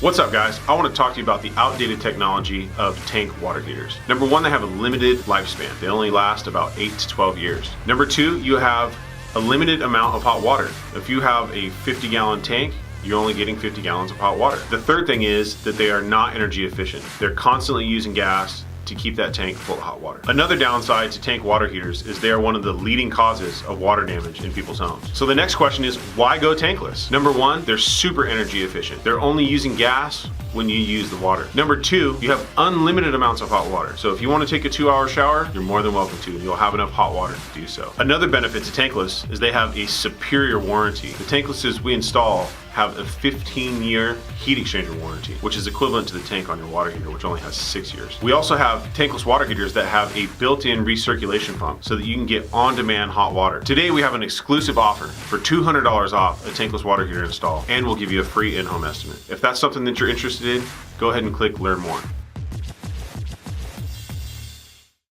What's up, guys? I want to talk to you about the outdated technology of tank water heaters. Number one, they have a limited lifespan. They only last about 8 to 12 years. Number two, you have a limited amount of hot water. If you have a 50-gallon tank, you're only getting 50 gallons of hot water. The third thing is that they are not energy efficient. They're constantly using gas to keep that tank full of hot water. Another downside to tank water heaters is they are one of the leading causes of water damage in people's homes. So the next question is, why go tankless? Number one, they're super energy efficient. They're only using gas when you use the water. Number two, you have unlimited amounts of hot water. So if you want to take a 2-hour shower, you're more than welcome to. You'll have enough hot water to do so. Another benefit to tankless is they have a superior warranty. The tanklesses we install have a 15-year heat exchanger warranty, which is equivalent to the tank on your water heater, which only has 6 years. We also have tankless water heaters that have a built-in recirculation pump so that you can get on-demand hot water. Today we have an exclusive offer for $200 off a tankless water heater install, and we'll give you a free in-home estimate. If that's something that you're interested in, go ahead and click Learn More.